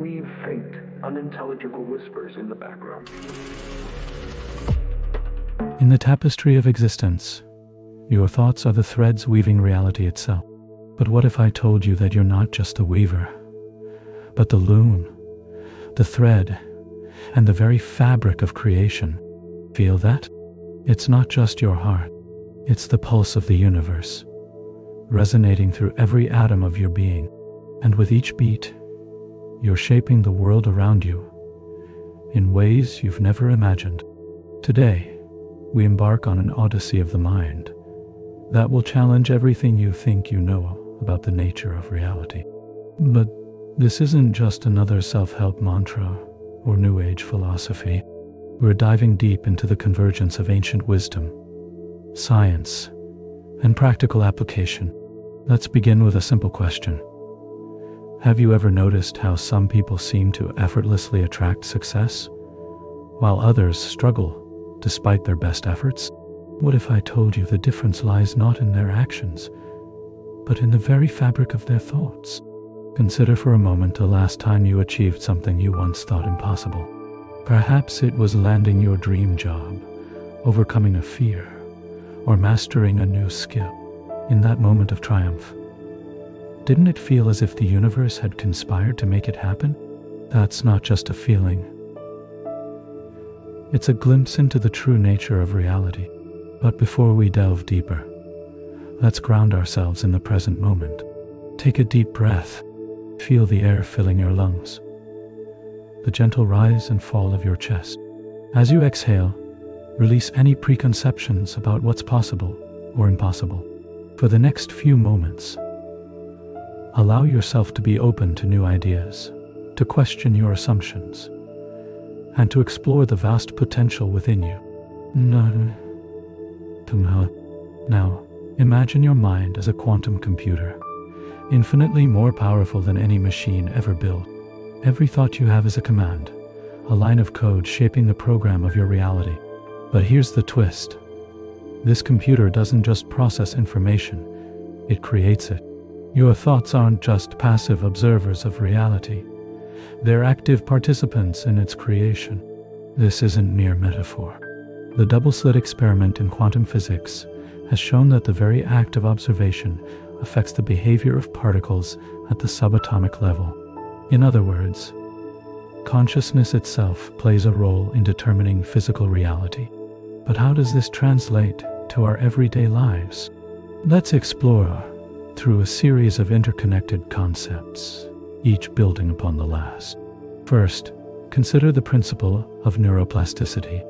interweave faint, unintelligible whispers in the background. In the tapestry of existence, your thoughts are the threads weaving reality itself. But what if I told you that you're not just a weaver, but the loom, the thread, and the very fabric of creation? Feel that? It's not just your heart. It's the pulse of the universe, resonating through every atom of your being. And with each beat, you're shaping the world around you in ways you've never imagined. Today, we embark on an odyssey of the mind that will challenge everything you think you know about the nature of reality. But this isn't just another self-help mantra or New Age philosophy. We're diving deep into the convergence of ancient wisdom, science, and practical application. Let's begin with a simple question. Have you ever noticed how some people seem to effortlessly attract success, while others struggle despite their best efforts? What if I told you the difference lies not in their actions, but in the very fabric of their thoughts? Consider for a moment the last time you achieved something you once thought impossible. Perhaps it was landing your dream job, overcoming a fear, or mastering a new skill. In that moment of triumph, didn't it feel as if the universe had conspired to make it happen? That's not just a feeling. It's a glimpse into the true nature of reality. But before we delve deeper, let's ground ourselves in the present moment. Take a deep breath. Feel the air filling your lungs, the gentle rise and fall of your chest. As you exhale, release any preconceptions about what's possible or impossible. For the next few moments, allow yourself to be open to new ideas, to question your assumptions, and to explore the vast potential within you. Now, imagine your mind as a quantum computer, infinitely more powerful than any machine ever built. Every thought you have is a command, a line of code shaping the program of your reality. But here's the twist. This computer doesn't just process information, it creates it. Your thoughts aren't just passive observers of reality. They're active participants in its creation. This isn't mere metaphor. The double-slit experiment in quantum physics has shown that the very act of observation affects the behavior of particles at the subatomic level. In other words, consciousness itself plays a role in determining physical reality. But how does this translate to our everyday lives? Let's explore through a series of interconnected concepts, each building upon the last. First, consider the principle of neuroplasticity.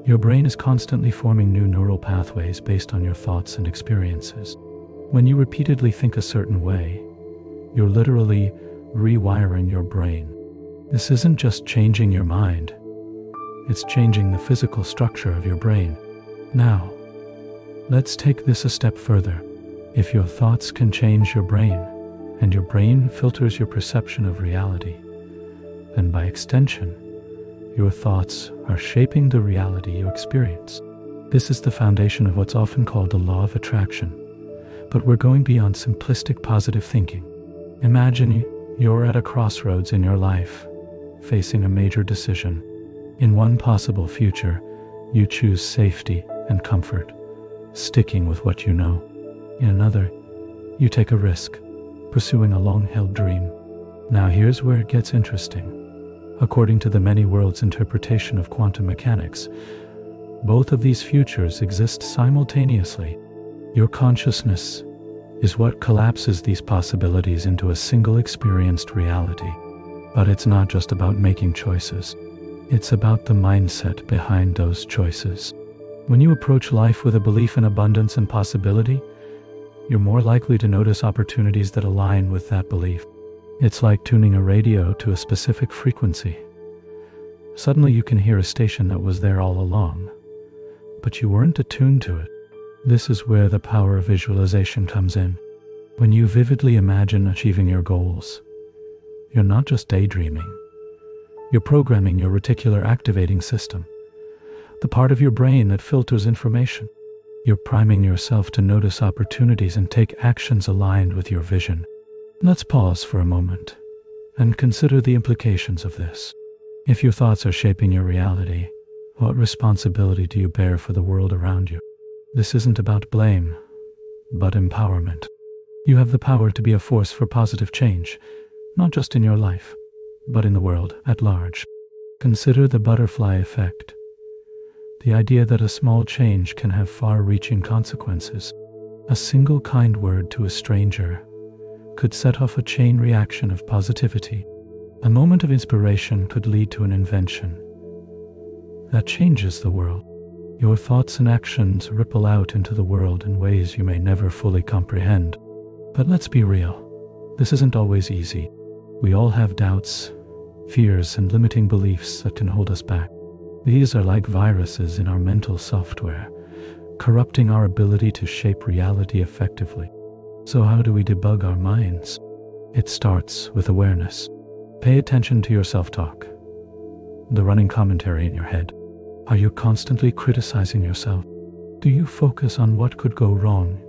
Your brain is constantly forming new neural pathways based on your thoughts and experiences. When you repeatedly think a certain way, you're literally rewiring your brain. This isn't just changing your mind, it's changing the physical structure of your brain. Now, let's take this a step further. If your thoughts can change your brain, and your brain filters your perception of reality, then by extension, your thoughts are shaping the reality you experience. This is the foundation of what's often called the law of attraction. But we're going beyond simplistic positive thinking. Imagine you're at a crossroads in your life, facing a major decision. In one possible future, you choose safety and comfort, sticking with what you know. In another, you take a risk, pursuing a long-held dream. Now here's where it gets interesting. According to the many worlds interpretation of quantum mechanics, both of these futures exist simultaneously. Your consciousness is what collapses these possibilities into a single experienced reality. But it's not just about making choices. It's about the mindset behind those choices. When you approach life with a belief in abundance and possibility, you're more likely to notice opportunities that align with that belief. It's like tuning a radio to a specific frequency. Suddenly you can hear a station that was there all along, but you weren't attuned to it. This is where the power of visualization comes in. When you vividly imagine achieving your goals, you're not just daydreaming. You're programming your reticular activating system, the part of your brain that filters information. You're priming yourself to notice opportunities and take actions aligned with your vision. Let's pause for a moment and consider the implications of this. If your thoughts are shaping your reality, what responsibility do you bear for the world around you? This isn't about blame, but empowerment. You have the power to be a force for positive change, not just in your life, but in the world at large. Consider the butterfly effect. The idea that a small change can have far-reaching consequences. A single kind word to a stranger could set off a chain reaction of positivity. A moment of inspiration could lead to an invention that changes the world. Your thoughts and actions ripple out into the world in ways you may never fully comprehend. But let's be real. This isn't always easy. We all have doubts, fears, and limiting beliefs that can hold us back. These are like viruses in our mental software, corrupting our ability to shape reality effectively. So how do we debug our minds? It starts with awareness. Pay attention to your self-talk, the running commentary in your head. Are you constantly criticizing yourself? Do you focus on what could go wrong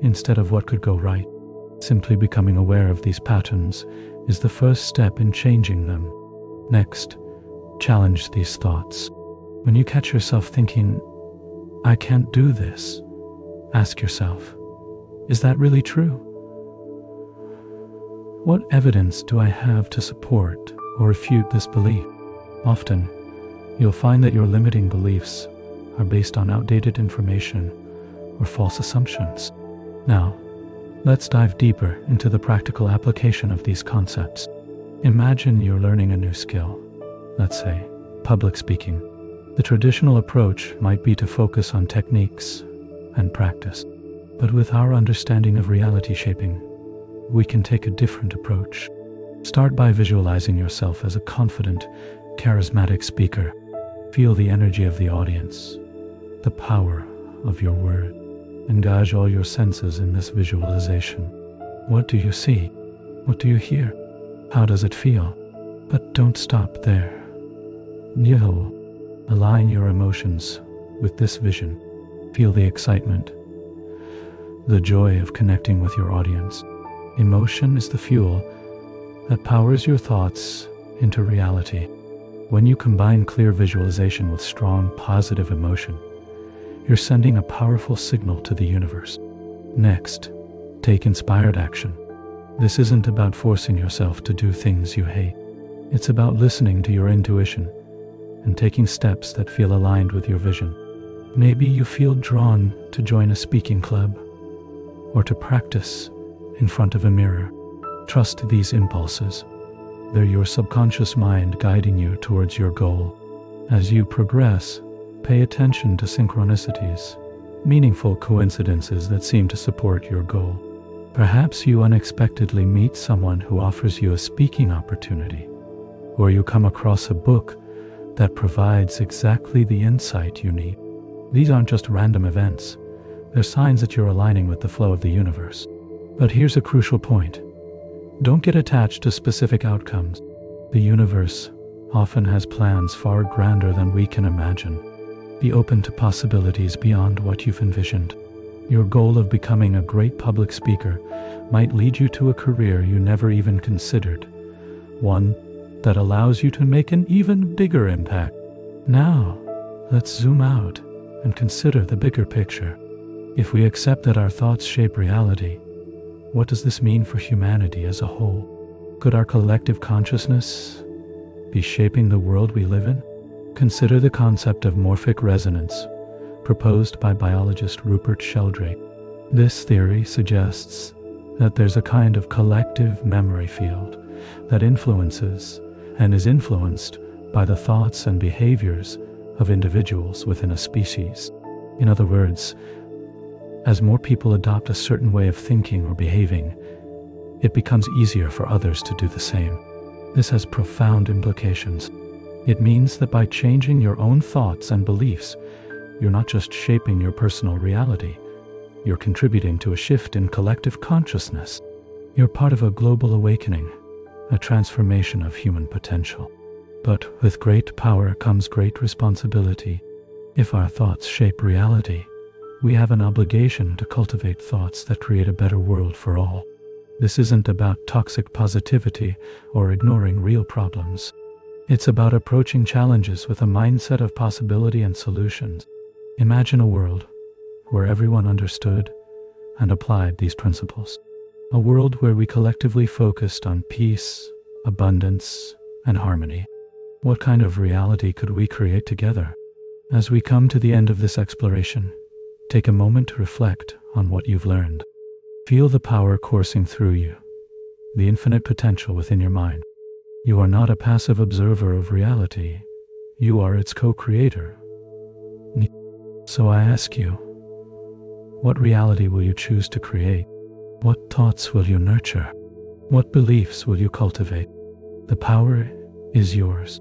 instead of what could go right? Simply becoming aware of these patterns is the first step in changing them. Next, challenge these thoughts. When you catch yourself thinking, "I can't do this," ask yourself, is that really true? What evidence do I have to support or refute this belief? Often, you'll find that your limiting beliefs are based on outdated information or false assumptions. Now, let's dive deeper into the practical application of these concepts. Imagine you're learning a new skill, let's say, public speaking. The traditional approach might be to focus on techniques and practice. But with our understanding of reality shaping, we can take a different approach. Start by visualizing yourself as a confident, charismatic speaker. Feel the energy of the audience, the power of your word. Engage all your senses in this visualization. What do you see? What do you hear? How does it feel? But don't stop there. Align your emotions with this vision. Feel the excitement, the joy of connecting with your audience. Emotion is the fuel that powers your thoughts into reality. When you combine clear visualization with strong, positive emotion, you're sending a powerful signal to the universe. Next, take inspired action. This isn't about forcing yourself to do things you hate. It's about listening to your intuition and taking steps that feel aligned with your vision. Maybe you feel drawn to join a speaking club or to practice in front of a mirror. Trust these impulses. They're your subconscious mind guiding you towards your goal. As you progress, pay attention to synchronicities, meaningful coincidences that seem to support your goal. Perhaps you unexpectedly meet someone who offers you a speaking opportunity, or you come across a book that provides exactly the insight you need. These aren't just random events. They're signs that you're aligning with the flow of the universe. But here's a crucial point. Don't get attached to specific outcomes. The universe often has plans far grander than we can imagine. Be open to possibilities beyond what you've envisioned. Your goal of becoming a great public speaker might lead you to a career you never even considered, one that allows you to make an even bigger impact. Now, let's zoom out and consider the bigger picture. If we accept that our thoughts shape reality, what does this mean for humanity as a whole? Could our collective consciousness be shaping the world we live in? Consider the concept of morphic resonance, proposed by biologist Rupert Sheldrake. This theory suggests that there's a kind of collective memory field that influences and is influenced by the thoughts and behaviors of individuals within a species. In other words, as more people adopt a certain way of thinking or behaving, it becomes easier for others to do the same. This has profound implications. It means that by changing your own thoughts and beliefs, you're not just shaping your personal reality, you're contributing to a shift in collective consciousness. You're part of a global awakening, a transformation of human potential. But with great power comes great responsibility. If our thoughts shape reality, we have an obligation to cultivate thoughts that create a better world for all. This isn't about toxic positivity or ignoring real problems. It's about approaching challenges with a mindset of possibility and solutions. Imagine a world where everyone understood and applied these principles. A world where we collectively focused on peace, abundance, and harmony. What kind of reality could we create together? As we come to the end of this exploration, take a moment to reflect on what you've learned. Feel the power coursing through you, the infinite potential within your mind. You are not a passive observer of reality. You are its co-creator. So I ask you, what reality will you choose to create? What thoughts will you nurture? What beliefs will you cultivate? The power is yours.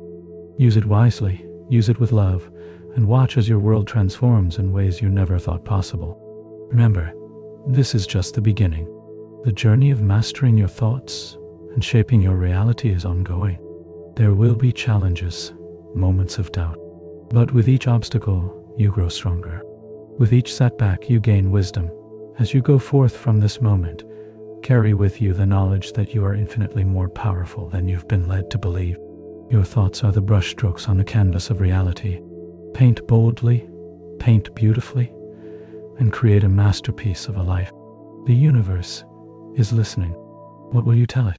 Use it wisely, use it with love, and watch as your world transforms in ways you never thought possible. Remember, this is just the beginning. The journey of mastering your thoughts and shaping your reality is ongoing. There will be challenges, moments of doubt. But with each obstacle, you grow stronger. With each setback, you gain wisdom. As you go forth from this moment, carry with you the knowledge that you are infinitely more powerful than you've been led to believe. Your thoughts are the brushstrokes on the canvas of reality. Paint boldly, paint beautifully, and create a masterpiece of a life. The universe is listening. What will you tell it?